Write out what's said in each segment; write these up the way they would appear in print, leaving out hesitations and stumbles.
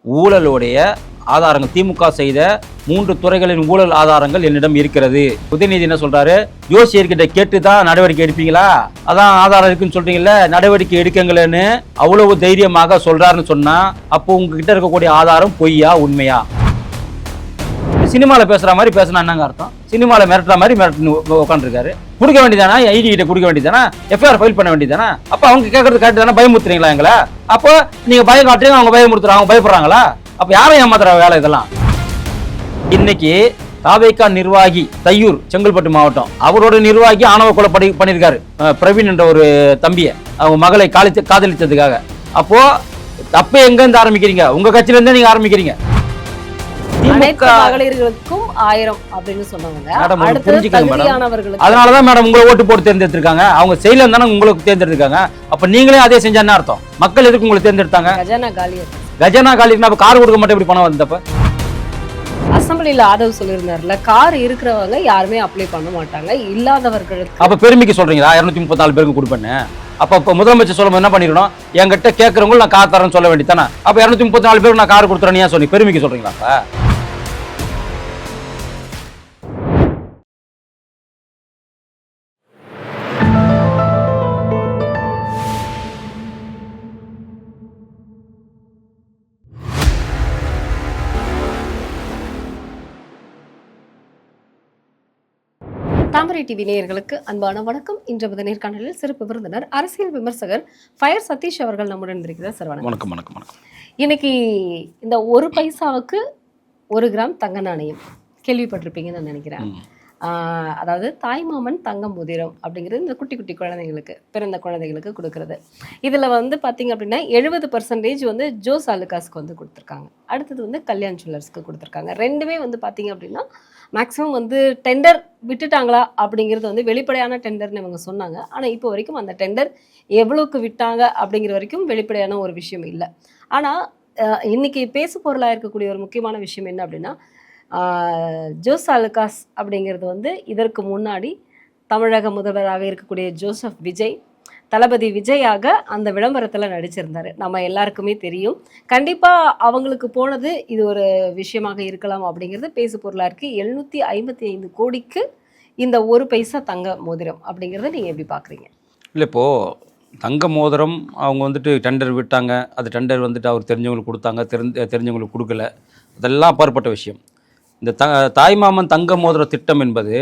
ஊழலுடைய ஆதாரங்கள், திமுக செய்த 3 துறைகளின் ஊழல் ஆதாரங்கள் என்னிடம் இருக்கிறது. உதயநிதி என்ன சொல்றாரு, ஜோசியர்கிட்ட கேட்டு தான் நடவடிக்கை எடுப்பீங்களா, அதான் ஆதாரம் இருக்குன்னு சொல்றீங்கல்ல, நடவடிக்கை எடுக்கங்களேன்னு அவ்வளவு தைரியமாக சொல்றாருன்னு சொன்னா, அப்போ உங்ககிட்ட இருக்கக்கூடிய ஆதாரம் பொய்யா உண்மையா? சினிமாவில் பேசுற மாதிரி பேசினா என்னங்க அர்த்தம்? சினிமாவில் மிரட்டுற மாதிரி மிரட்டு உட்காந்துருக்காரு. கொடுக்க வேண்டியதானா? ஐடி கிட்ட கொடுக்க வேண்டியதானா? எஃப்ஐஆர் ஃபைல் பண்ண வேண்டியதானா? அப்போ அவங்க கேட்கறது கரெக்ட் தானே? பயமுறுத்துறீங்களா எங்களை? அப்போ நீங்க பயம் காட்டுறீங்க, அவங்க பயமுறுத்துறாங்க, அவங்க பயப்படுறாங்களா? அப்ப யாரும் ஏமாத்துற வேலை இதெல்லாம்? இன்னைக்கு தாவேகா நிர்வாகி தையூர், செங்கல்பட்டு மாவட்டம், அவரோட நிர்வாகி ஆணவ கொலை பண்ணியிருக்காரு பிரவீன் என்ற ஒரு தம்பியை, அவங்க மகளை காதலிச்சதுக்காக. அப்போ தப்ப எங்க இருந்து ஆரம்பிக்கிறீங்க? உங்க கட்சியில இருந்தே நீங்க ஆரம்பிக்கிறீங்க. மகளிர்களுக்கும் 1000 அப்படின்னு சொன்னாங்க. அதனாலதான் மேடம் உங்களை ஓட்டு போட்டு தேர்ந்தெடுத்திருக்காங்க. அவங்க செயல தானே உங்களுக்கு தேர்ந்தெடுத்திருக்காங்க. அப்ப நீங்களே அதே செஞ்சா என்ன அர்த்தம்? மக்கள் எதுக்கு உங்களை தேர்ந்தெடுத்தாங்க? கஜானா காலினா கார் கொடுக்க மாட்டேன், இப்படி பணம் வந்தப்ப அசம்பிளில ஆதரவு சொல்லியிருந்தாருல, கார் இருக்கிறவங்க யாருமே அப்ளை பண்ண மாட்டாங்க, இல்லாதவர்களுக்கு. அப்ப பெருமைக்கு சொல்றீங்களா 234 பேருக்கு கொடுப்பேன்னு? அப்ப முதலமைச்சர் சொல்லும்போது என்ன பண்ணிடணும்? என்கிட்ட கேட்கறவங்க நான் கார் தரேன்னு சொல்ல வேண்டியதானே? அப்ப 234 பேருக்கு நான் கார் கொடுத்துறேன்னு சொல்லி பெருமைக்கு சொல்றீங்களா? அப்ப தாமரை டிவி நேயர்களுக்கு அன்பான வணக்கம். இன்று நேர்காணலில் சிறப்பு விருந்தினர், அரசியல் விமர்சகர் ஃபயர் சதீஷ் அவர்கள் நம்முடன் இருக்கிறார். சார் வணக்கம். வணக்கம். இன்னைக்கு இந்த 1 பைசாவுக்கு 1 கிராம் தங்க நாணயம் கேள்விப்பட்டிருப்பீங்கன்னு நான் நினைக்கிறேன். அதாவது தாய்மாமன் தங்க மோதிரம் அப்படிங்கிறது இந்த குட்டி குட்டி குழந்தைங்களுக்கு, பிறந்த குழந்தைகளுக்கு கொடுக்கறது. இதில் வந்து பார்த்தீங்க அப்படின்னா 70% வந்து ஜோஸ் அலுகாஸ்க்கு வந்து கொடுத்துருக்காங்க. அடுத்தது வந்து கல்யாண் ஜுவல்லர்ஸ்க்கு கொடுத்துருக்காங்க. ரெண்டுமே வந்து பார்த்தீங்க அப்படின்னா மேக்ஸிமம் வந்து டெண்டர் விட்டுட்டாங்களா அப்படிங்கிறது வந்து வெளிப்படையான டெண்டர்னு இவங்க சொன்னாங்க. ஆனால் இப்போ வரைக்கும் அந்த டெண்டர் எவ்வளோக்கு விட்டாங்க அப்படிங்கிற வரைக்கும் வெளிப்படையான ஒரு விஷயம் இல்லை. ஆனால் இன்னைக்கு பேசு பொருளாக இருக்கக்கூடிய ஒரு முக்கியமான விஷயம் என்ன அப்படின்னா, ஜோஸ் அலுகாஸ் அப்படிங்கிறது வந்து இதற்கு முன்னாடி தமிழக முதல்வராக இருக்கக்கூடிய ஜோசப் விஜய், தளபதி விஜயாக அந்த விளம்பரத்தில் நடிச்சிருந்தார். நம்ம எல்லாருக்குமே தெரியும். கண்டிப்பாக அவங்களுக்கு போனது இது ஒரு விஷயமாக இருக்கலாம் அப்படிங்கிறது பேசு பொருளாக இருக்குது. 755 கோடிக்கு இந்த 1 பைசா தங்க மோதிரம் அப்படிங்கிறத நீங்கள் எப்படி பார்க்குறீங்க? இல்லை, இப்போது தங்க மோதிரம் அவங்க வந்துட்டு டெண்டர் விட்டாங்க, அது டெண்டர் வந்துட்டு அவர் தெரிஞ்சவங்களுக்கு கொடுத்தாங்க, தெரிஞ்சவங்களுக்கு கொடுக்கல, அதெல்லாம் அப்பாற்பட்ட விஷயம். இந்த தாய்மாமன் தங்க மோதிர திட்டம் என்பது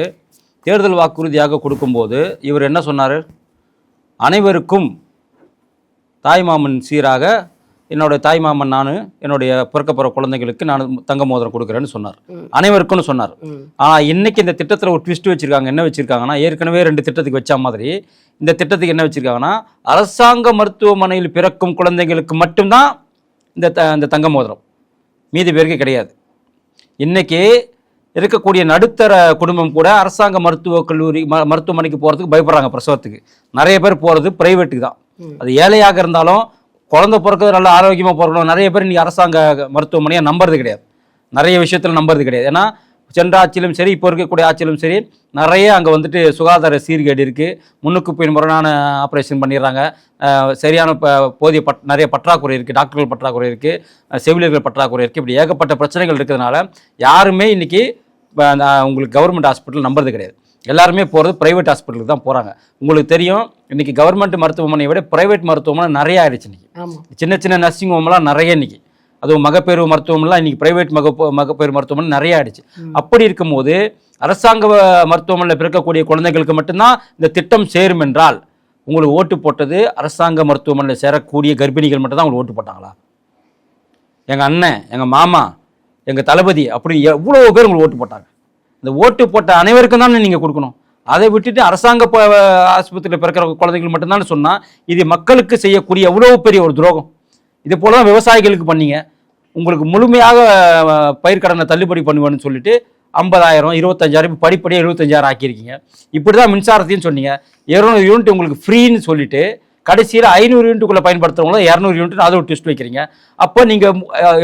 தேர்தல் வாக்குறுதியாக கொடுக்கும்போது இவர் என்ன சொன்னார்? அனைவருக்கும் தாய்மாமன் சீராக என்னுடைய தாய்மாமன் நான் என்னுடைய பிறக்கப்புற குழந்தைகளுக்கு நான் தங்க மோதிரம் கொடுக்குறேன்னு சொன்னார். அனைவருக்கும்னு சொன்னார். ஆனால் இன்னைக்கு இந்த திட்டத்தில் ஒரு ட்விஸ்ட் வச்சுருக்காங்க. என்ன வச்சுருக்காங்கன்னா, ஏற்கனவே 2 திட்டத்துக்கு வச்ச மாதிரி இந்த திட்டத்துக்கு என்ன வச்சுருக்காங்கன்னா, அரசாங்க மருத்துவமனையில் பிறக்கும் குழந்தைங்களுக்கு மட்டும்தான் இந்த தங்க மோதிரம், மீதி பேருக்கு கிடையாது. இன்னைக்கு இருக்கக்கூடிய நடுத்தர குடும்பம் கூட அரசாங்க மருத்துவமனைக்கு போகிறதுக்கு பயப்படுறாங்க. பிரசவத்துக்கு நிறைய பேர் போகிறது பிரைவேட்டுக்கு தான். அது ஏழையாக இருந்தாலும் குழந்தை பிறக்கிறது நல்ல ஆரோக்கியமாக பிறக்கணும். நிறைய பேர் இன்றைக்கி அரசாங்க மருத்துவமனையை நம்புறது கிடையாது, நிறைய விஷயத்தில் நம்புறது கிடையாது. ஏன்னா சென்ற ஆட்சியிலும் சரி, இப்போ இருக்கக்கூடிய ஆட்சியிலும் சரி, நிறைய அங்கே வந்துட்டு சுகாதார சீர்கேடு இருக்குது. முன்னுக்கு பின் முரணான ஆப்ரேஷன் பண்ணிடுறாங்க. சரியான போதிய நிறைய பற்றாக்குறை இருக்குது, டாக்டர்கள் பற்றாக்குறை இருக்குது, செவிலியர்கள் பற்றாக்குறை இருக்குது. இப்படி ஏகப்பட்ட பிரச்சனைகள் இருக்கிறதுனால யாருமே இன்றைக்கி உங்களுக்கு கவர்மெண்ட் ஹாஸ்பிட்டல் நம்புறது கிடையாது. எல்லாருமே போகிறது ப்ரைவேட் ஹாஸ்பிட்டலுக்கு தான் போகிறாங்க. உங்களுக்கு தெரியும், இன்றைக்கி கவர்மெண்ட் மருத்துவமனையை விட ப்ரைவேட் மருத்துவமனை நிறைய ஆயிடுச்சு. இன்றைக்கி சின்ன சின்ன நர்சிங் ஹோம்லாம் நிறைய, இன்றைக்கி அதுவும் மகப்பேறு மருத்துவமனைலாம் இன்றைக்கி ப்ரைவேட் மகப்பேறு மருத்துவமனை நிறைய ஆயிடுச்சு. அப்படி இருக்கும்போது அரசாங்க மருத்துவமனையில் பிறக்கக்கூடிய குழந்தைகளுக்கு மட்டும்தான் இந்த திட்டம் சேரும் என்றால், உங்களுக்கு ஓட்டு போட்டது அரசாங்க மருத்துவமனையில் சேரக்கூடிய கர்ப்பிணிகள் மட்டும்தான் உங்களுக்கு ஓட்டு போட்டாங்களா? எங்கள் அண்ணன், எங்கள் மாமா, எங்கள் தளபதி, அப்படி எவ்வளோ பேர் உங்களுக்கு ஓட்டு போட்டாங்க. இந்த ஓட்டு போட்ட அனைவருக்கும் தானே நீங்கள் கொடுக்கணும். அதை விட்டுட்டு அரசாங்க ஆஸ்பத்திரியில் பிறக்கிற குழந்தைகள் மட்டும்தான் சொன்னால், இது மக்களுக்கு செய்யக்கூடிய எவ்வளோ பெரிய ஒரு துரோகம். இது போல தான் விவசாயிகளுக்கு பண்ணீங்க. உங்களுக்கு முழுமையாக பயிர்க்கடனை தள்ளுபடி பண்ணுவேன்னு சொல்லிட்டு 50,000, 25,000, படிப்படியாக 75,000 ஆக்கியிருக்கீங்க. இப்படி தான் மின்சாரத்தையும் சொன்னீங்க. 200 யூனிட் உங்களுக்கு ஃப்ரீன்னு சொல்லிட்டு கடைசியில் 500 யூனிட்டுக்குள்ளே பயன்படுத்துறவங்களும் 200 யூனிட் அதை ஒரு ட்விஸ்ட் வைக்கிறீங்க. அப்போ நீங்கள்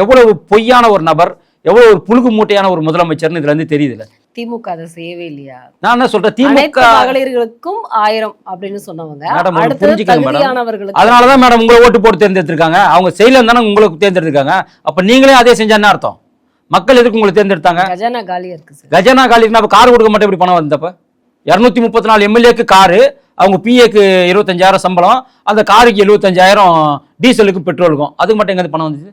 எவ்வளவு பொய்யான ஒரு நபர், எவ்வளோ ஒரு புழுகு மூட்டையான ஒரு முதலமைச்சர்னு இதுலேருந்து தெரியுதுல்ல. திமுக அதை செய்யவே இல்லையா? நான் என்ன சொல்றேன், அனைத்து திமுக மகளிர்களுக்கும் 1000 அப்படின்னு சொன்னவங்க மேடம் அடுத்து புரிஞ்சுக்கணும் மேடம். தகுதியானவர்களுக்கு அதனாலதான் மேடம் உங்களை ஓட்டு போட்டு தேர்ந்தெடுத்திருக்காங்க. அவங்க செய்யலன்னு தானே உங்களுக்கு தேர்ந்தெடுத்திருக்காங்க. அப்ப நீங்களே அதே செஞ்சா என்ன அர்த்தம்? மக்கள் எதுக்கு உங்களை தேர்ந்தெடுத்தாங்க? கஜானா காலியா இருக்கு சார். கஜானா காலிக்குன்னா அப்ப கார் கொடுக்க மாட்டேன், இப்படி பணம் வந்தப்ப 234 எம்எல்ஏக்கு காரு, அவங்க பிஏக்கு 25,000 சம்பளம், அந்த காருக்கு 75,000 டீசலுக்கும் பெட்ரோலுக்கும், அதுக்கு மட்டும் எங்க பணம் வந்துச்சு?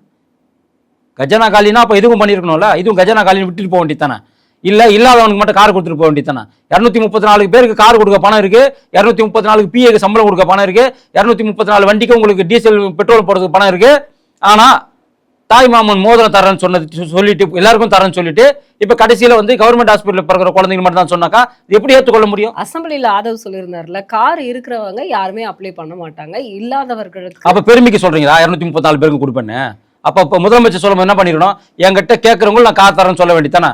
கஜானா காலினா அப்ப இதுவும் பண்ணிருக்கணும்ல. இதுவும் கஜானா காலின்னு விட்டுட்டு போக வேண்டியதானே? இல்ல இல்லாதவனுக்கு மட்டும் கார் கொடுத்துட்டு போக வேண்டியதானே? 234 பேருக்கு கார் கொடுக்க பணம் இருக்கு, 234 பிஏக்கு சம்பளம் கொடுக்க பணம் இருக்கு, 234 வண்டிக்கு உங்களுக்கு டீசல் பெட்ரோல் போடுறதுக்கு பணம் இருக்கு. ஆனா தாய்மாமன் மோதிரம் தரேன்னு சொல்லிட்டு எல்லாருக்கும் தரேன்னு சொல்லிட்டு இப்ப கடைசியில வந்து கவர்மெண்ட் ஹாஸ்பிட்டல் பிறகுற குழந்தைங்க மட்டும் தான் சொன்னாக்கா இது எப்படி ஏற்றுக்கொள்ள முடியும்? அசம்பிளில ஆதவ் சொல்லியிருந்தாருல, கார் இருக்கிறவங்க யாருமே அப்ளை பண்ண மாட்டாங்க, இல்லாதவர்களுக்கு. அப்ப பெருமைக்கு சொல்றீங்களா 234 பேருக்கு கொடுப்பேன்னு? அப்ப முதலமைச்சர் சொல்லும்போது என்ன பண்ணிடணும், என்கிட்ட கேட்கறவங்க நான் கார் தரேன்னு சொல்ல வேண்டியதானே?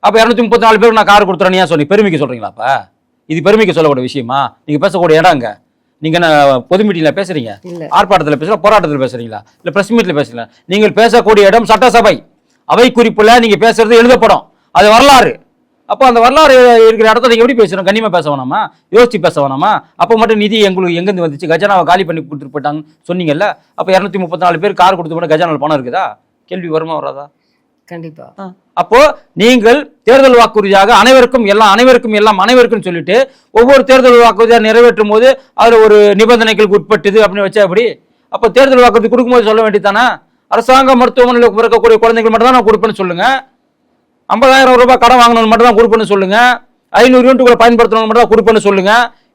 அப்ப 234 பேருக்கு நான் கார் கொடுத்துறேன்னு ஏன் சொன்னீங்க? பெருமைக்கு சொல்றீங்களா? அப்ப இது பெருமைக்கு சொல்லக்கூடிய விஷயமா? நீங்க பேசக்கூடிய இடங்க. நீங்க என்ன பொது மீட்டிங்ல பேசுறீங்க, ஆர்ப்பாட்டத்தில் பேசுறீங்க, போராட்டத்தில் பேசுறீங்களா, இல்ல பிரஸ் மீட்ல பேசுறீங்களா? நீங்கள் பேசக்கூடிய இடம் சட்டசபை. அவை குறிப்புல நீங்க பேசுறது எழுதப்படும், அது வரலாறு. அப்போ அந்த வரலாறு இருக்கிற இடத்த நீங்க எப்படி பேசுறோம்? கண்ணியமா பேச வேணாமா? யோசிச்சு பேச வேணாமா? அப்போ மட்டும் நிதி எங்களுக்கு எங்கேருந்து வந்துச்சு? கஜானாவை காலி பண்ணி கொடுத்துட்டு போயிட்டாங்க சொன்னீங்கல்ல. அப்போ 234 பேர் கார் கொடுத்து போன கஜானாவில் பணம் இருக்குதா? கேள்வி வருமா வராதா? கண்டிப்பா. அப்போ நீங்கள் தேர்தல் வாக்குறுதியாக அனைவருக்கும் எல்லாம் சொல்லிட்டு ஒவ்வொரு தேர்தல் வாக்குறுதியாக நிறைவேற்றும் போது அதுல ஒரு நிபந்தனைகளுக்கு உட்பட்டது அப்படின்னு வச்சா எப்படி? அப்ப தேர்தல் வாக்குறுதி கொடுக்கும்போது சொல்ல வேண்டியதானே, அரசாங்க மருத்துவமனையில் பிறக்கக்கூடிய குழந்தைகள் மட்டும் தான் நான் கொடுப்பேன்னு சொல்லுங்க, 50,000 ரூபாய் கடன் வாங்கணும்னு மட்டும் தான் கொடுப்பேன்னு சொல்லுங்க, 500 யூனிட்டுகளை பயன்படுத்தணும் மட்டும் தான் கொடுப்பேன்னு சொல்லுங்க.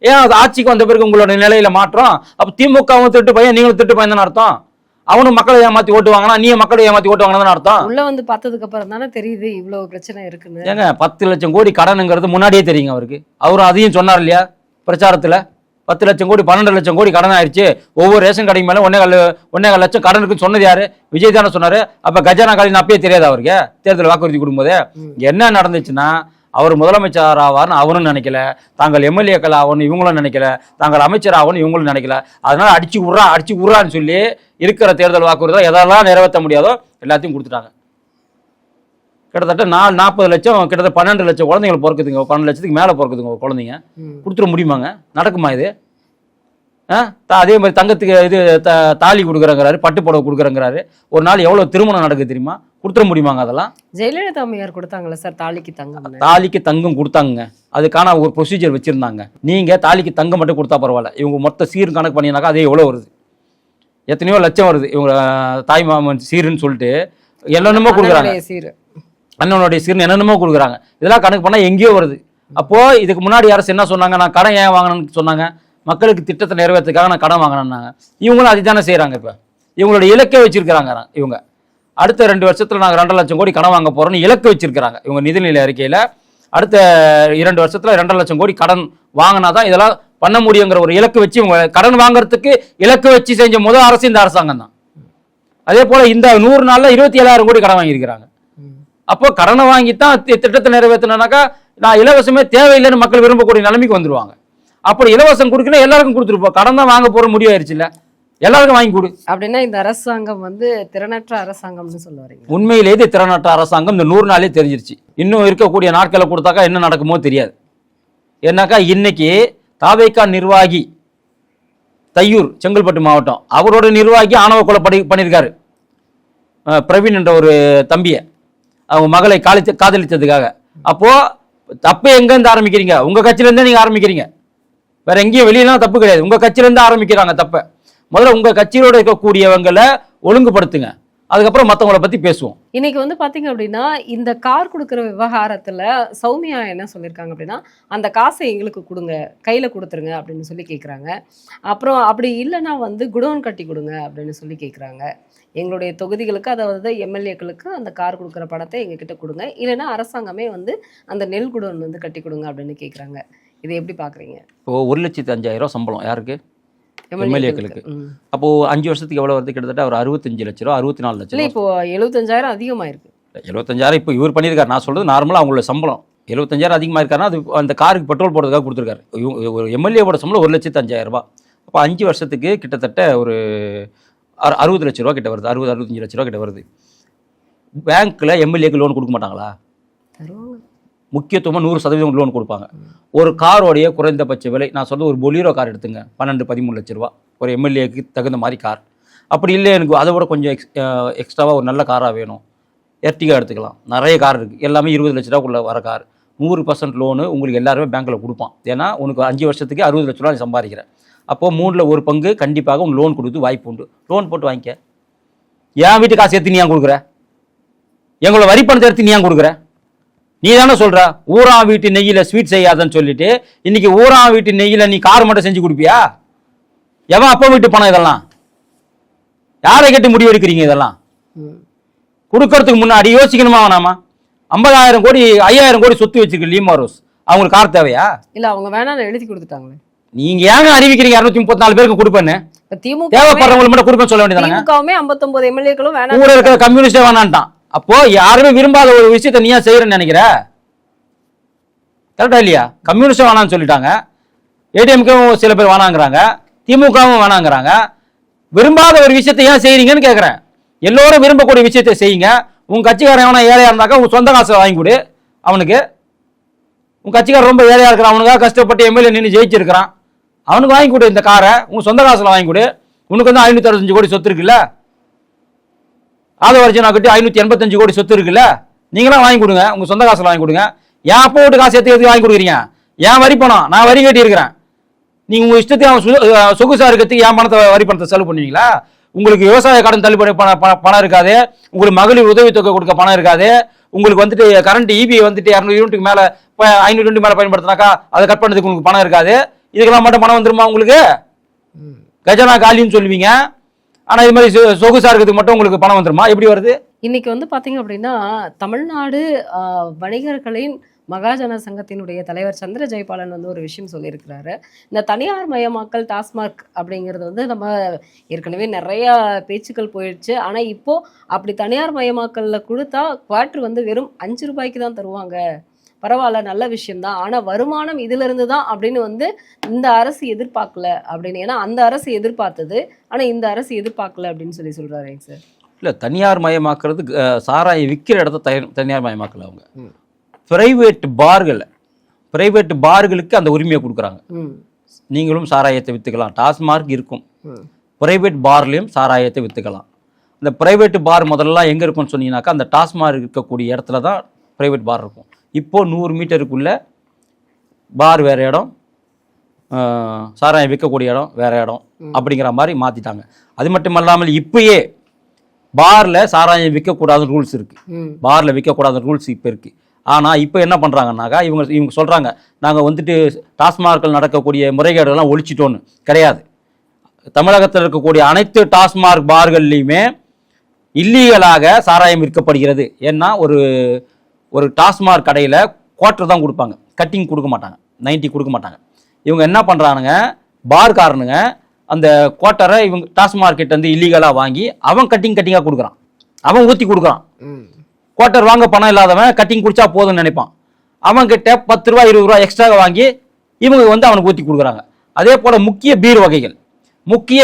ஏன் அது ஆட்சிக்கு வந்த பிறகு உங்களோட நிலையில மாற்றம்? அப்ப திமுகவும் திட்டு பையன், நீங்களும் திட்டு பையன் தானே அர்த்தம்? அவனும் மக்களை ஏமாத்தி ஓட்டு வாங்கினா நீ மக்களை ஏமாத்தி ஓட்டு வாங்கினதுன்னு அர்த்தம். உள்ள வந்து பார்த்ததுக்கு அப்புறம் தானே தெரியுது இவ்வளவு பிரச்சனை இருக்குன்னு. ஏங்க 10 லட்சம் கோடி கடனுங்கிறது முன்னாடியே தெரியுங்க அவருக்கு. அவரும் அதையும் சொன்னார் இல்லையா பிரச்சாரத்துல? 10 லட்சம் கோடி 12 லட்சம் கோடி கடன் ஆயிடுச்சு, ஒவ்வொரு ரேஷன் கடைக்கு மேல 1.25 லட்சம் கடன் இருக்குன்னு சொன்னது யாரு? விஜய் தானே சொன்னாரு. அப்ப கஜானா காலின்னு அப்பயே தெரியாது அவருக்கு தேர்தல் வாக்குறுதி கொடுக்கும்போது? என்ன நடந்துச்சுன்னா, அவர் முதலமைச்சர் ஆவார்னு அவரும் நினைக்கல, தாங்கள் எம்எல்ஏக்கள் ஆகணும் இவங்களும் நினைக்கல, தாங்கள் அமைச்சர் ஆகணும் இவங்களும் நினைக்கல. அதனால அடிச்சு உர்றான்னு சொல்லி இருக்கிற தேர்தல் வாக்குறுதி எதெல்லாம் நிறைவேற்ற முடியாதோ எல்லாத்தையும் கொடுத்துட்டாங்க. கிட்டத்தட்ட 40 லட்சம், கிட்டத்தட்ட 12 லட்சம் குழந்தைகள் பிறக்குதுங்க, 12 லட்சத்துக்கு மேல பிறக்குதுங்க குழந்தைங்க. கொடுத்துட முடியுமாங்க? நடக்குமா இது? அதே மாதிரி தங்கத்துக்கு இது தாலி கொடுக்குறங்கிறாரு, பட்டு புடவை கொடுக்குறங்கிறாரு. ஒரு நாள் எவ்வளவு திருமணம் நடக்குது தெரியுமா? கொடுத்துட முடியுமாங்க அதெல்லாம்? ஜெயலலிதா அம்மையார் கொடுத்தாங்களா சார் தாலிக்கு தங்கம்? தாலிக்கு தங்கம் கொடுத்தாங்க, அதுக்கான ஒரு ப்ரொசீஜர் வச்சிருந்தாங்க. நீங்க தாலிக்கு தங்கம் மட்டும் கொடுத்தா பரவாயில்ல, இவங்க மொத்த சீர் கணக்கு பண்ணினாக்கா அதே எவ்வளவு வருது? எத்தனையோ லட்சம் வருது. இவங்க தாய் மாமன் சீருன்னு சொல்லிட்டு என்னென்னமோ கொடுக்குறாங்க, அண்ணனுடைய சீர்னு என்னென்னமோ கொடுக்குறாங்க. இதெல்லாம் கணக்கு பண்ணா எங்கேயோ வருது. அப்போ இதுக்கு முன்னாடி அரசு என்ன சொன்னாங்க? நான் கடன் ஏன் வாங்கணும்னு சொன்னாங்க, மக்களுக்கு திட்டத்தை நிறைவேற்றுக்காக நான் கடன் வாங்கினேன்னாங்க. இவங்களும் அதுதானே செய்யறாங்க. இப்ப இவங்களோட இலக்கை வச்சிருக்கிறாங்க. இவங்க அடுத்த 2 வருஷத்துல நாங்கள் 2 லட்சம் கோடி கடன் வாங்க போறோம்னு இலக்கு வச்சிருக்கிறாங்க இவங்க நிதிநிலை அறிக்கையில. அடுத்த 2 வருஷத்துல 2 லட்சம் கோடி கடன் வாங்கினாதான் இதெல்லாம் பண்ண முடியுங்கிற ஒரு இலக்கு வச்சு இவங்க கடன் வாங்குறதுக்கு இலக்கு வச்சு செஞ்ச முதல் அரசு இந்த அரசாங்கம் தான். அதே போல இந்த 100 நாள்ல 27,000 கோடி கடன் வாங்கியிருக்கிறாங்க. அப்போ கடனை வாங்கித்தான் திட்டத்தை நிறைவேற்றினாக்கா நான் இலவசமே தேவையில்லைன்னு மக்கள் விரும்பக்கூடிய நிலைமைக்கு வந்துருவாங்க. அப்படி இலவசம் கொடுக்கணும் எல்லாருக்கும் கொடுத்துருப்போம். கடன் தான் வாங்க போற முடிவாயிருச்சு இல்ல, எல்லாருக்கும் வாங்கி கொடு. அப்படின்னா இந்த அரசாங்கம் வந்து திறனற்ற அரசாங்கம்னு சொல்ல வரீங்க? உண்மையிலேயே திறனற்ற அரசாங்கம் இந்த 100 நாளே தெரிஞ்சிருச்சு. இன்னும் இருக்கக்கூடிய நாட்களை கொடுத்தாக்கா என்ன நடக்குமோ தெரியாது. ஏன்னாக்கா இன்னைக்கு தாவேகா நிர்வாகி தையூர், செங்கல்பட்டு மாவட்டம், அவரோட நிர்வாகி ஆணவ கொலை பண்ணியிருக்காரு. பிரவீன் என்ற ஒரு தம்பியை அவங்க மகளை காதலித்ததுக்காக. அப்போ தப்பு எங்க இருந்து ஆரம்பிக்கிறீங்க? உங்க கட்சியில இருந்தே நீங்க ஆரம்பிக்கிறீங்க, வேற எங்கேயும் வெளியெல்லாம் தப்பு கிடையாது. உங்க கட்சியில இருந்து ஆரம்பிக்கிறாங்க தப்ப. முதல்ல உங்க கட்சியோட இருக்கக்கூடியவங்களை ஒழுங்குபடுத்துங்க, அதுக்கப்புறம் மற்றவங்களை பத்தி பேசுவோம். இன்னைக்கு வந்து பாத்தீங்க அப்படின்னா இந்த கார் கொடுக்குற விவகாரத்துல சௌமியா என்ன சொல்லியிருக்காங்க அப்படின்னா, அந்த காசை எங்களுக்கு கொடுங்க, கையில கொடுத்துருங்க அப்படின்னு சொல்லி கேட்குறாங்க. அப்புறம் அப்படி இல்லைன்னா வந்து குடோன் கட்டி கொடுங்க அப்படின்னு சொல்லி கேட்குறாங்க. எங்களுடைய தொகுதிகளுக்கு, அதாவது எம்எல்ஏக்களுக்கு அந்த கார் கொடுக்குற பணத்தை எங்ககிட்ட கொடுங்க, இல்லைன்னா அரசாங்கமே வந்து அந்த நெல் குடோன் வந்து கட்டி கொடுங்க அப்படின்னு கேட்குறாங்க. இதை எப்படி பாக்குறீங்க? இப்போ 1,05,000 சம்பளம் யாருக்கு? எம்எல்ஏக்களுக்கு. அப்போ 5 வருஷத்துக்கு எவ்வளவு வருது? கிட்டத்தட்ட ஒரு 65 லட்சம் ரூபா, 64 லட்சம். இல்லை, இப்போ 75,000 அதிகமாயிருக்கு. 75,000 இப்போ இவர் பண்ணியிருக்காரு. நான் சொல்றது நார்மலா அவங்களோட சம்பளம் 75,000 அதிகமாக இருக்காருன்னா அது அந்த காருக்கு பெட்ரோல் போடுறதுக்காக கொடுத்துருக்காரு. ஒரு எம்எல்ஏவோட சம்பளம் 1,05,000 ரூபாய். அப்போ 5 வருஷத்துக்கு கிட்டத்தட்ட ஒரு 60 லட்சம் ரூபா கிட்ட வருது, 60-65 லட்சம் ரூபா கிட்ட வருது. பேங்க்ல எம்எல்ஏக்கு லோன் கொடுக்க மாட்டாங்களா? முக்கியத்துவமாக 100% லோன் கொடுப்பாங்க. ஒரு காரோடைய குறைந்தபட்ச விலை, நான் சொல்ல ஒரு பொலீரோ கார் எடுத்துங்க, 12-13 லட்ச ரூபா, ஒரு எம்எல்ஏக்கு தகுந்த மாதிரி கார். அப்படி இல்லை எனக்கு அதை விட கொஞ்சம் எக்ஸ்ட்ராவாக ஒரு நல்ல காராக வேணும், எர்டிகா எடுத்துக்கலாம். நிறைய கார் இருக்குது, எல்லாமே 20 லட்ச ரூபாக்குள்ளே வர கார். 100% லோனு உங்களுக்கு எல்லாருமே பேங்க்கில் கொடுப்பான். ஏன்னா உனக்கு 5 வருஷத்துக்கு 60 லட்ச ரூபா சம்பாதிக்கிறேன். அப்போது 3ல் 1 பங்கு கண்டிப்பாக உன் லோன் கொடுத்து வாய்ப்பு உண்டு. லோன் போட்டு வாங்கிக்க. என் வீட்டு காசு எடுத்து நீ ஏன் கொடுக்குற? எங்களோட வரி பணத்தை எடுத்து நீ ஏன் கொடுக்குற? நீ தானே சொல்கிற ஊரா வீட்டு நெய்யில் ஸ்வீட் செய்யாதன்னு சொல்லிட்டு, இன்றைக்கி ஊரா வீட்டு நெய்யில் நீ கார் மட்டும் செஞ்சு கொடுப்பியா? எவன் அப்பா வீட்டு பணம் இதெல்லாம்? யாரை கேட்டு முடிவு எடுக்கிறீங்க? இதெல்லாம் கொடுக்கறதுக்கு முன்னாடி யோசிக்கணுமா வேணாமா? 50,000 கோடி 5,000 கோடி சொத்து வச்சிருக்கு லீமா ரோஸ், அவங்களுக்கு கார் தேவையா? இல்லை, அவங்க வேணாம்னு எழுதி கொடுத்துட்டாங்களே. நீங்க ஏங்க அறிவிக்கிறீங்க 234 பேருக்கு கொடுப்பேன்னு? தேவைப்படுறவங்களுக்கு மட்டும் கொடுப்பேன்னு சொல்ல வேண்டியதானே? 59 எம்எல்ஏக்களும் வேணாம், கூட இருக்கிற கம்யூனிஸ்டே வேணான்ட்டான். அப்போ யாருமே விரும்பாத ஒரு விஷயத்தை நீ ஏன் செய்யறன்னு நினைக்கிற? கரெக்டா இல்லையா? கம்யூனிஸ்டே வேணான்னு சொல்லிட்டாங்க, ஏடிஎம்கேவும் சில பேர் வேணாங்கிறாங்க, திமுகவும் வேணாங்கிறாங்க. விரும்பாத ஒரு விஷயத்தை ஏன் செய்யறீங்கன்னு கேட்குறேன். எல்லோரும் விரும்பக்கூடிய விஷயத்தை செய்யுங்க. உங்க கட்சிக்காரன் எவனா ஏழையா இருந்தாக்கா உங்க சொந்த காசை வாங்கி கொடு அவனுக்கு. உங்க கட்சிக்காரன் ரொம்ப ஏழையா இருக்கிறான், அவனுக்காக கஷ்டப்பட்டு எம்எல்ஏ நின்று ஜெயிச்சிருக்கிறான், அவனுக்கு வாங்கி கொடு. இந்த காரை உங்க சொந்த காசுல வாங்கி கொடு. உனக்கு வந்து 565 கோடி சொத்து இருக்குல்ல, ஆதவர்ஜனா கட்டி 585 கோடி சொத்து இருக்குல்ல, நீங்களாம் வாங்கி கொடுங்க, உங்க சொந்த காசுல வாங்கி கொடுங்க. என் அப்பா வீட்டு காசு எடுத்து வாங்கி கொடுக்குறீங்க? என் வரி பணம், நான் வரி கட்டி இருக்கிறேன். நீங்க உங்க இஷ்டத்தையும் சொகுசா இருக்கிறதுக்கு என் பணத்தை வரி பணத்தை செலவு பண்ணுவீங்களா? உங்களுக்கு விவசாய கடன் தள்ளுபடி பணம் இருக்காது, உங்களுக்கு மகளிர் உதவித்தொகை கொடுக்க பணம் இருக்காது, உங்களுக்கு வந்துட்டு கரண்ட் இபி வந்துட்டு 200 யூனிட்டுக்கு மேல 500 யூனிட் மேல பயன்படுத்தினாக்கா அதை கட் பண்ணதுக்கு உங்களுக்கு பணம் இருக்காது. இதுக்கெல்லாம் மட்டும் பணம் வந்துருமா உங்களுக்கு? கஜனா காலின்னு சொல்லுவீங்க, ஆனா இது மாதிரி சொகுசா இருக்கிறதுக்கு மட்டும் உங்களுக்கு பணம் வந்துருமா? எப்படி வருது? இன்னைக்கு வந்து பாத்தீங்க அப்படின்னா, தமிழ்நாடு வணிகர்களின் மகாஜன சங்கத்தினுடைய தலைவர் சந்திர ஜெயபாலன் வந்து ஒரு விஷயம் சொல்லியிருக்கிறாரு. இந்த தனியார் மயமாக்கல் டாஸ்மாக் அப்படிங்கிறது வந்து நம்ம ஏற்கனவே நிறைய பேச்சுக்கள் போயிடுச்சு. ஆனா இப்போ அப்படி தனியார் மயமாக்கல்ல கொடுத்தா குவார்டர் வந்து வெறும் 5 ரூபாய்க்கு தான் தருவாங்க. பரவாயில்ல, நல்ல விஷயம்தான், ஆனா வருமானம் இதுல இருந்து தான் அப்படின்னு வந்து இந்த அரசு எதிர்பார்க்கல அப்படின்னு. ஏன்னா அந்த அரசு எதிர்பார்த்தது, ஆனா இந்த அரசு எதிர்பார்க்கல அப்படின்னு சொல்றாரு சார். இல்ல, தனியார் மயமாக்குறது சாராயை விற்கிற இடத்த தனியார் மயமாக்கல. அவங்க பிரைவேட் பார்களுக்கு அந்த உரிமையை கொடுக்குறாங்க. நீங்களும் சாராயத்தை விற்றுக்கலாம், டாஸ்மார்க் இருக்கும், பிரைவேட் பார்லையும் சாராயத்தை விற்றுக்கலாம். இந்த பிரைவேட் பார் முதல்ல எங்கே இருக்கும்னு சொன்னீங்கன்னாக்கா, அந்த டாஸ்மார்க் இருக்கக்கூடிய இடத்துல தான் பிரைவேட் பார் இருக்கும். இப்போது 100 மீட்டருக்குள்ள பார் வேறு இடம், சாராயம் விற்கக்கூடிய இடம் வேறு இடம் அப்படிங்கிற மாதிரி மாற்றிட்டாங்க. அது மட்டும் இல்லாமல் இப்பயே பாரில் சாராயம் விற்கக்கூடாதுன்னு ரூல்ஸ் இருக்குது, பாரில் விற்கக்கூடாத ரூல்ஸ் இப்போ இருக்குது. ஆனால் இப்போ என்ன பண்ணுறாங்கன்னாக்கா, இவங்க சொல்கிறாங்க நாங்கள் வந்துட்டு டாஸ்மார்க்கில் நடக்கக்கூடிய முறைகேடுகள்லாம் ஒழிச்சிட்டோன்னு. கிடையாது. தமிழகத்தில் இருக்கக்கூடிய அனைத்து டாஸ்மார்க் பார்கள்லையுமே இல்லீகலாக சாராயம் விற்கப்படுகிறது. ஏன்னா ஒரு டாஸ்மார்க் கடையில் குவார்ட்டர் தான் கொடுப்பாங்க, கட்டிங் கொடுக்க மாட்டாங்க, 90 கொடுக்க மாட்டாங்க. இவங்க என்ன பண்ணுறானுங்க, பார்காரனுங்க அந்த குவார்ட்டரை இவங்க டாஸ்மார்க்கெட் வந்து இல்லீகலாக வாங்கி அவன் கட்டிங்காக கொடுக்குறான், அவன் ஊற்றி கொடுக்குறான். குவார்ட்டர் வாங்க பணம் இல்லாதவன் கட்டிங் குடிச்சா போதும்னு நினைப்பான். அவன் கிட்ட 10 ரூபா 20 ரூபா எக்ஸ்ட்ரா வாங்கி இவங்க வந்து அவனுக்கு ஊற்றி கொடுக்குறாங்க. அதே போல் முக்கிய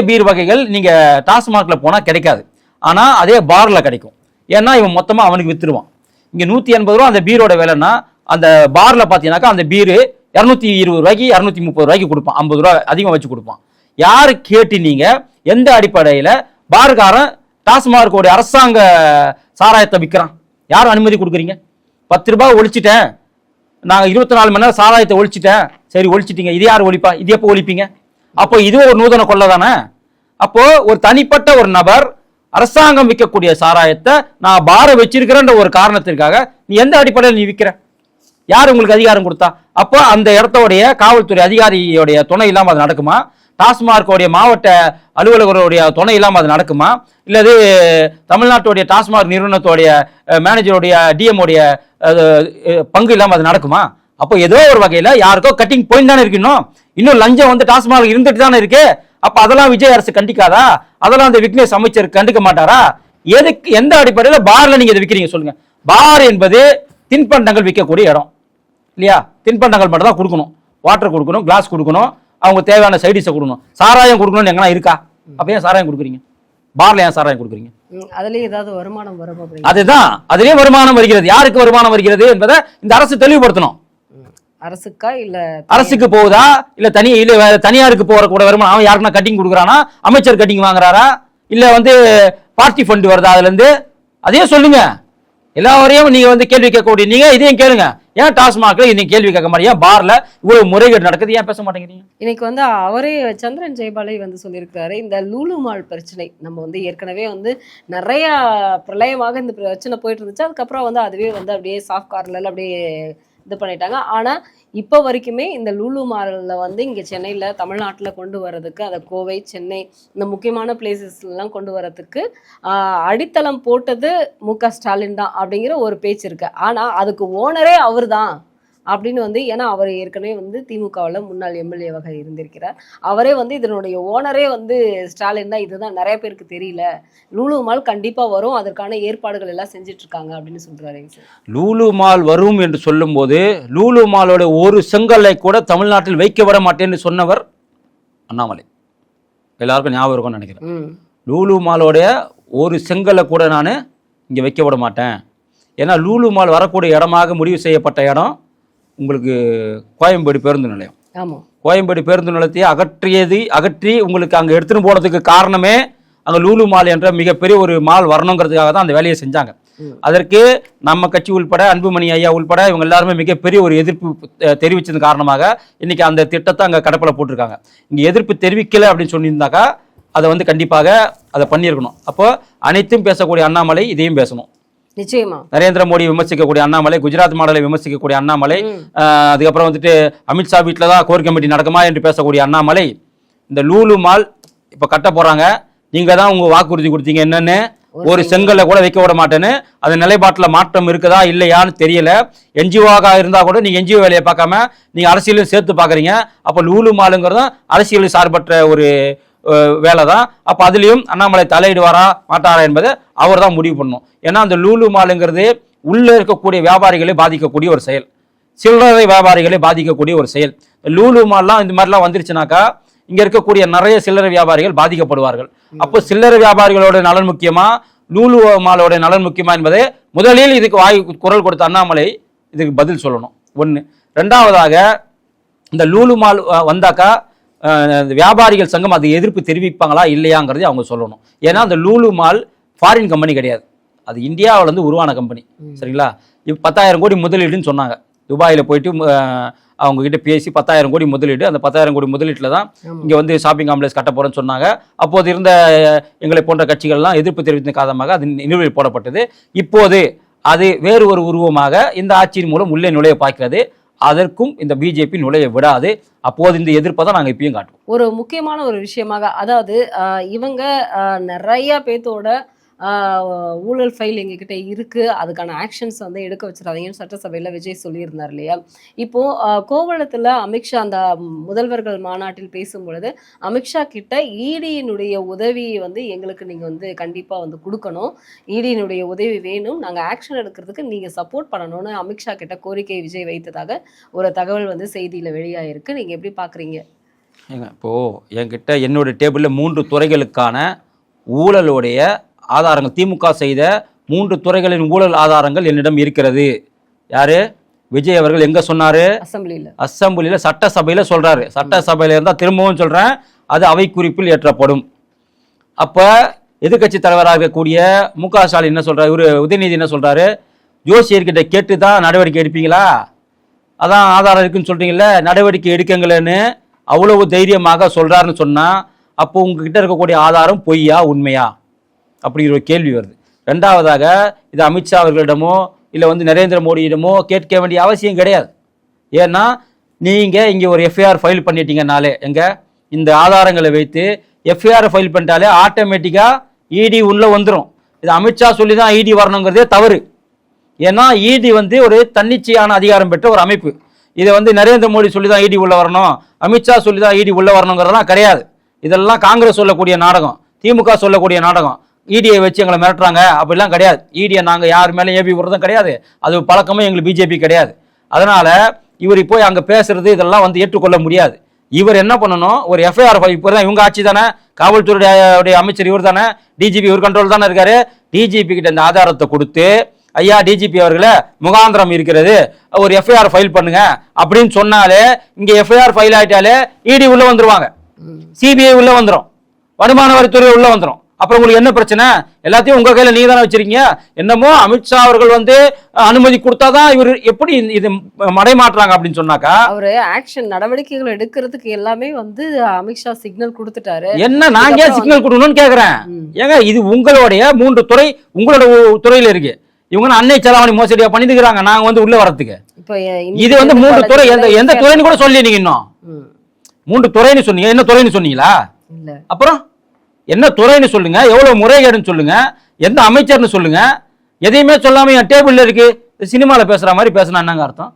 பீர் வகைகள் நீங்கள் டாஸ்மார்க்கில் போனால் கிடைக்காது, ஆனால் அதே பாரில் கிடைக்கும். ஏன்னா இவன் மொத்தமாக அவனுக்கு விற்றுருவான். இங்கே 180 ரூபா அந்த பீரோட விலைன்னா, அந்த பாரில் பார்த்தீங்கன்னாக்கா அந்த பீரு 220 ரூபாய்க்கு 230 ரூபாய்க்கு கொடுப்பான், 50 ரூபா அதிகம் வச்சு கொடுப்பான். யாரு கேட்டு நீங்கள் எந்த அடிப்படையில் பார்காரன் டாஸ்மார்க்கோடைய அரசாங்க சாராயத்தை விற்கிறான்? யார் அனுமதி கொடுக்குறீங்க? 10 ரூபாய் ஒழிச்சிட்டேன், நாங்கள் 24 மணி நேரம் சாராயத்தை ஒழிச்சிட்டேன். சரி, ஒழிச்சிட்டீங்க, இது யார் ஒழிப்பா? இது எப்போ ஒழிப்பீங்க? அப்போ இதுவும் ஒரு நூதன கொள்ளை தானே. அப்போ ஒரு தனிப்பட்ட ஒரு நபர் அரசாங்கம் விற்கக்கூடிய சாராயத்தை நான் பார வச்சிருக்கிறேன்ற ஒரு காரணத்திற்காக நீ எந்த அடிப்படையில் நீ விற்கிற? யார் உங்களுக்கு அதிகாரம் கொடுத்தா? அப்போ அந்த இடத்தோடைய காவல்துறை அதிகாரியோடைய துணை இல்லாமல் அது நடக்குமா? டாஸ்மார்க்கோடைய மாவட்ட அலுவலர்களுடைய துணை இல்லாமல் அது நடக்குமா? இல்லது தமிழ்நாட்டுடைய டாஸ்மார்க் நிறுவனத்தோடைய மேனேஜருடைய டிஎம்ஓடைய பங்கு இல்லாமல் அது நடக்குமா? அப்போ ஏதோ ஒரு வகையில் யாருக்கோ கட்டிங் போயின்னு தானே இருக்கணும். இன்னும் லஞ்சம் வந்து டாஸ்மார்க் இருந்துட்டு தானே இருக்கு. அப்போ அதெல்லாம் விஜய் அரசு கண்டிக்காதா? அதெல்லாம் அந்த விக்னேஷ் அமைச்சர் கண்டுக்க மாட்டாரா? எதுக்கு, எந்த அடிப்படையில் பார்ல நீங்க இதை விற்கிறீங்க சொல்லுங்க? பார் என்பது தின்பண்டங்கள் விற்கக்கூடிய இடம் இல்லையா? தின்பண்டங்கள் மட்டும் தான் கொடுக்கணும், வாட்டர் கொடுக்கணும், கிளாஸ் கொடுக்கணும், அவங்க தேவையான சைடிஸை கொடுக்கணும். சாராயம் கொடுக்கணும்னு எங்கன்னா இருக்கா? அப்போ ஏன் சாராயம் கொடுக்குறீங்க? பார்ல ஏன் சாராயம் கொடுக்குறீங்க? அதுலயும் ஏதாவது வருமானம் வரும் அப்படிங்க. அதுதான், அதுலயே வருமானம் வருகிறது. யாருக்கு வருமானம் வருகிறது என்பதை இந்த அரசு தெளிவுபடுத்தணும். அரசுக்கா இல்ல அரசுக்கு போகுதா இல்ல வேற தனியாருக்கு போற கூட வருமானம்? அவன் யாருக்குன்னா கட்டிங் கொடுக்குறானா? அமைச்சர் கட்டிங் வாங்குறாரா? இல்ல வந்து பார்ட்டி ஃபண்ட் வருதா அதுல இருந்து? அதே சொல்லுங்க. எல்லாரையும் நீங்க வந்து கேள்வி கேட்கக்கூடிய நீங்க இதையும் கேளுங்க. ஏன் டாஸ்மாக்ல இன்னைக்கு கேள்வி கேட்க மாட்டீங்க? பார்ல இவ்வளவு முறைகேடு நடக்குது, ஏன் பேச மாட்டேங்கிறீங்க? இன்னைக்கு வந்து அவரே சந்திரன் ஜெயபாலை வந்து சொல்லியிருக்காரு, இந்த லூலு மால் பிரச்சனை நம்ம வந்து ஏற்கனவே வந்து நிறைய பிரளயமாக இந்த பிரச்சனை போயிட்டு இருந்துச்சு. அதுக்கப்புறம் வந்து அதுவே வந்து அப்படியே சாஃப்ட் கார்னர்ல அப்படியே இது பண்ணிட்டாங்க. ஆனா இப்போ வரைக்குமே இந்த லூலு மால்ல வந்து இங்க சென்னையில தமிழ்நாட்டில் கொண்டு வர்றதுக்கு, அதை கோவை, சென்னை இந்த முக்கியமான பிளேசஸ்லாம் கொண்டு வர்றதுக்கு அடித்தளம் போட்டது மு.க.ஸ்டாலின் தான் அப்படிங்கிற ஒரு பேச்சு இருக்கு. ஆனா அதுக்கு ஓனரே அவர் தான் அப்படின்னு வந்து, ஏன்னா அவர் ஏற்கனவே வந்து திமுகவில் முன்னாள் எம்எல்ஏவாக இருந்திருக்கிறார். அவரே வந்து இதனுடைய ஓனரே வந்து ஸ்டாலின் தான், இதுதான் நிறைய பேருக்கு தெரியல. லூலு மால் கண்டிப்பா வரும், அதற்கான ஏற்பாடுகள் எல்லாம் செஞ்சுட்டு இருக்காங்க அப்படின்னு சொல்றாரு. லூலு மால் வரும் என்று சொல்லும் போது லூலு மாலோட ஒரு செங்கலை கூட தமிழ்நாட்டில் வைக்க விட மாட்டேன்னு சொன்னவர் அண்ணாமலை. எல்லாருக்கும் ஞாபகம் இருக்கும்னு நினைக்கிறேன். லூலு மாலோடைய ஒரு செங்கலை கூட நான் இங்கே வைக்க விட மாட்டேன். ஏன்னா லூலு மால் வரக்கூடிய இடமாக முடிவு செய்யப்பட்ட இடம் உங்களுக்கு கோயம்பேடு பேருந்து நிலையம். ஆமாம், கோயம்பேடு பேருந்து நிலையத்தையே அகற்றி உங்களுக்கு அங்கே எடுத்துன்னு போனதுக்கு காரணமே அங்கே லூலு மால் என்ற மிகப்பெரிய ஒரு மால் வரணுங்கிறதுக்காக தான் அந்த வேலையை செஞ்சாங்க. அதற்கு நம்ம கட்சி உள்பட, அன்புமணி ஐயா உள்பட இவங்க எல்லாருமே மிகப்பெரிய ஒரு எதிர்ப்பு தெரிவிச்சது காரணமாக இன்னைக்கு அந்த திட்டத்தை அங்கே கடப்பில் போட்டிருக்காங்க. இங்கே எதிர்ப்பு தெரிவிக்கலை அப்படின்னு சொல்லியிருந்தாக்கா அதை வந்து கண்டிப்பாக அதை பண்ணியிருக்கணும். அப்போ அனைத்தும் பேசக்கூடிய அண்ணாமலை இதையும் பேசணும். நிச்சயமா நரேந்திர மோடி விமர்சிக்கக்கூடிய அண்ணாமலை, குஜராத் மாடலை விமர்சிக்கக்கூடிய அண்ணாமலை, அதுக்கப்புறம் வந்துட்டு அமித்ஷா வீட்டில் தான் கோர் கமிட்டி நடக்குமா என்று பேசக்கூடிய அண்ணாமலை, இந்த லூலு மால் இப்போ கட்ட போறாங்க, நீங்க தான் உங்க வாக்குறுதி கொடுத்தீங்க என்னன்னு, ஒரு செங்கல்ல கூட வைக்க விட மாட்டேன்னு. அந்த நிலைப்பாட்டில் மாற்றம் இருக்குதா இல்லையான்னு தெரியல. என்ஜிஓவாக இருந்தா கூட நீங்க என்ஜிஓ வேலையை பார்க்காம நீங்க அரசியலும் சேர்த்து பாக்குறீங்க. அப்போ லூலு மாலுங்கிறதும் அரசியல் சார்பற்ற ஒரு வேலை தான். அப்போ அதுலேயும் அண்ணாமலை தலையிடுவாரா மாட்டாரா என்பதை அவர் தான் முடிவு பண்ணணும். ஏன்னா அந்த லூலு மாலுங்கிறது உள்ளே இருக்கக்கூடிய வியாபாரிகளை பாதிக்கக்கூடிய ஒரு செயல், சில்லறை வியாபாரிகளை பாதிக்கக்கூடிய ஒரு செயல். லூலு மால்லாம் இந்த மாதிரிலாம் வந்துருச்சுனாக்கா இங்கே இருக்கக்கூடிய நிறைய சில்லறை வியாபாரிகள் பாதிக்கப்படுவார்கள். அப்போ சில்லறை வியாபாரிகளோட நலன் முக்கியமா, லூலு மாலோட நலன் முக்கியமா என்பதை முதலில் இதுக்கு குரல் கொடுத்த அண்ணாமலை இதுக்கு பதில் சொல்லணும். ஒன்று. ரெண்டாவதாக, இந்த லூலு மால் வந்தாக்கா வியாபாரிகள் சங்கம் அது எதிர்ப்பு தெரிவிப்பாங்களா இல்லையாங்கிறதே அவங்க சொல்லணும். ஏன்னா அந்த லூலு மால் ஃபாரின் கம்பெனி கிடையாது, அது இந்தியாவிலேருந்து உருவான கம்பெனி. சரிங்களா? இப்போ 10,000 கோடி முதலீடுன்னு சொன்னாங்க. துபாயில் போயிட்டு அவங்க கிட்ட பேசி 10,000 கோடி முதலீடு, அந்த 10,000 கோடி முதலீட்டில் தான் இங்கே வந்து ஷாப்பிங் காம்ப்ளெக்ஸ் கட்ட போகிறேன்னு சொன்னாங்க. அப்போது இருந்த எங்களை போன்ற கட்சிகள்லாம் எதிர்ப்பு தெரிவித்த காரணமாக அது நிலுவையில் போடப்பட்டது. இப்போது அது வேறு ஒரு உருவமாக இந்த ஆட்சியின் மூலம் உள்ளே நுழைய பார்க்கிறது. அதற்கும் இந்த பிஜேபி நுழைய விடாது. அப்போது இந்த எதிர்ப்பை தான் நாங்கள் இப்பயும் காட்டுவோம். ஒரு முக்கியமான ஒரு விஷயமாக, அதாவது இவங்க நிறைய பேத்தோட ஊழல் ஃபைல் எங்ககிட்ட இருக்கு, அதுக்கான ஆக்ஷன்ஸ் வந்து எடுக்க வச்சிடாதீங்கன்னு சட்டசபையில் விஜய் சொல்லியிருந்தார் இல்லையா? இப்போ கோவளத்தில் அமித்ஷா அந்த முதல்வர்கள் மாநாட்டில் பேசும்பொழுது அமித்ஷா கிட்ட இடியினுடைய உதவியை வந்து எங்களுக்கு நீங்கள் வந்து கண்டிப்பாக வந்து கொடுக்கணும், இடியினுடைய உதவி வேணும், நாங்கள் ஆக்ஷன் எடுக்கிறதுக்கு நீங்கள் சப்போர்ட் பண்ணணும்னு அமித்ஷா கிட்ட கோரிக்கை விஜய் வைத்ததாக ஒரு தகவல் வந்து செய்தியில் வெளியாகிருக்கு. நீங்கள் எப்படி பார்க்குறீங்க? இப்போது என்கிட்ட என்னோட டேபிளில் 3 துறைகளுக்கான ஊழலுடைய ஆதாரங்கள், திமுக செய்த 3 துறைகளின் ஊழல் ஆதாரங்கள் என்னிடம் இருக்கிறது. யாரு? விஜய் அவர்கள் எங்க சொன்னாரு? அசம்பிளியில சட்டசபையில சொல்றாரு. சட்டசபையில இருந்தா திரும்பவும் சொல்றேன், அது அவை குறிப்பில் ஏற்றப்படும். அப்ப எதிர்கட்சி தலைவராக இருக்கக்கூடிய மு.க. ஸ்டாலின் என்ன சொல்றாரு, இவரு உதயநிதி என்ன சொல்றாரு, ஜோசியர்கிட்ட கேட்டு தான் நடவடிக்கை எடுப்பீங்களா, அதான் ஆதாரம் இருக்குன்னு சொல்றீங்கல்ல, நடவடிக்கை எடுக்கங்களேன்னு அவ்வளவு தைரியமாக சொல்றாருன்னு சொன்னா அப்போ உங்ககிட்ட இருக்கக்கூடிய ஆதாரம் பொய்யா உண்மையா அப்படிங்கிற ஒரு கேள்வி வருது. ரெண்டாவதாக, இது அமித்ஷா அவர்களிடமோ இல்லை வந்து நரேந்திர மோடியிடமோ கேட்க வேண்டிய அவசியம் கிடையாது. ஏன்னா நீங்கள் இங்கே ஒரு எஃப்ஐஆர் ஃபைல் பண்ணிட்டீங்கனாலே, இந்த ஆதாரங்களை வைத்து எஃப்ஐஆர் ஃபைல் பண்ணிட்டாலே ஆட்டோமேட்டிக்காக இடி உள்ளே வந்துடும். இது அமித்ஷா சொல்லி தான் இடி வரணுங்கிறதே தவறு. ஏன்னா இடி வந்து ஒரு தன்னிச்சையான அதிகாரம் பெற்ற ஒரு அமைப்பு. இதை வந்து நரேந்திர மோடி சொல்லி தான் இடி உள்ளே வரணும், அமித்ஷா சொல்லி தான் இடி உள்ளே வரணுங்கிறதெல்லாம் கிடையாது. இதெல்லாம் காங்கிரஸ் சொல்லக்கூடிய நாடகம், திமுக சொல்லக்கூடிய நாடகம். இடியை வச்சு எங்களை மிரட்டுறாங்க அப்படிலாம் கிடையாது. இடியை நாங்கள் யார் மேலே ஏபி விடுறதும் கிடையாது, அது பழக்கமும் எங்களுக்கு பிஜேபி கிடையாது. அதனால் இவர் போய் அங்கே பேசுறது இதெல்லாம் வந்து ஏற்றுக்கொள்ள முடியாது. இவர் என்ன பண்ணணும், ஒரு எஃப்ஐஆர் இப்போ தான் இவங்க ஆட்சி தானே, காவல்துறையுடைய அமைச்சர் இவர் தானே, டிஜிபி இவர் கண்ட்ரோல் தானே இருக்காரு. டிஜிபி கிட்ட இந்த ஆதாரத்தை கொடுத்து, ஐயா டிஜிபி அவர்களே முகாந்திரம் இருக்கிறது, ஒரு எஃப்ஐஆர் ஃபைல் பண்ணுங்க அப்படின்னு சொன்னாலே, இங்க எஃப்ஐஆர் ஃபைல் ஆயிட்டாலே இடி உள்ள வந்துருவாங்க, சிபிஐ உள்ள வந்துடும், வருமான வரித்துறை உள்ள வந்துடும். அப்புறம் உங்களுக்கு என்ன பிரச்சனை? எல்லாத்தையும் உங்க கையில நீங்க தானே வச்சிருக்கீங்க. என்னமோ அமித்ஷா அவர்கள் வந்து அனுமதி கொடுத்தாதான் இவர் எப்படி இது மடைமாற்றாங்க அப்படின்னு சொன்னாக்கா, அவரு ஆக்ஷன் நடவடிக்கைகள் எடுக்கிறதுக்கு எல்லாமே வந்து அமித்ஷா சிக்னல் கொடுத்துட்டாரு. என்ன நாங்க ஏன் சிக்னல் கொடுக்கணும்னு கேக்குறேன். ஏங்க இது உங்களுடைய 3 துறை உங்களோட துறையில இருக்கு. இவங்க அன்னை செலாவணி மோசடியா பண்ணிருக்காங்க நாங்க வந்து உள்ள வரதுக்கு. இது வந்து 3 துறை, எந்த துறைன்னு கூட சொல்லி நீங்க இன்னும் 3 துறைன்னு சொன்னீங்க. என்ன துறைன்னு சொன்னீங்களா? இல்ல. அப்புறம் என்ன துறைன்னு சொல்லுங்க, எவ்வளவு முறைகேடுன்னு சொல்லுங்க, எந்த அமைச்சர்னு சொல்லுங்க. எதையுமே சொல்லாம என் டேபிள்ல இருக்கு. சினிமால பேசுற மாதிரி பேசினா என்னங்க அர்த்தம்?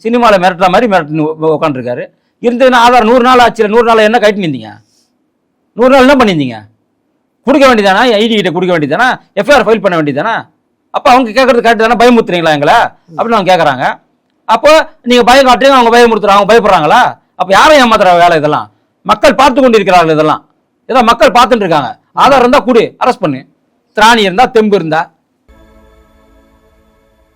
சினிமால மிரட்டுற மாதிரி மிரட்டு உட்காந்துருக்காரு. இருந்ததுன்னா ஆதார் 100 நாள் ஆச்சு, 100 நாள் என்ன கைட்டு நின்றீங்க? 100 நாள் என்ன பண்ணியிருந்தீங்க? கொடுக்க வேண்டியதானா? ஐடி கிட்ட கொடுக்க வேண்டியதானா? எஃப்ஐஆர் ஃபைல் பண்ண வேண்டியதானா? அப்போ அவங்க கேட்கறது கரெக்ட் தானே? பயமுறுத்துறீங்களா எங்களை அப்படின்னு அவங்க கேட்குறாங்க. அப்போ நீங்க பயம் காட்டுறீங்க, அவங்க பயமுறுத்துறாங்க, அவங்க பயப்படுறாங்களா? அப்போ யாரும் ஏமாத்துற வேலை இதெல்லாம்? மக்கள் பார்த்து கொண்டு இருக்கிறார்கள். இதெல்லாம் ஏதோ மக்கள் பார்த்துட்டு இருக்காங்க. ஆதார் இருந்தா குடு, அரெஸ்ட் பண்ணு. திராணி இருந்தா, தெம்பு இருந்தா,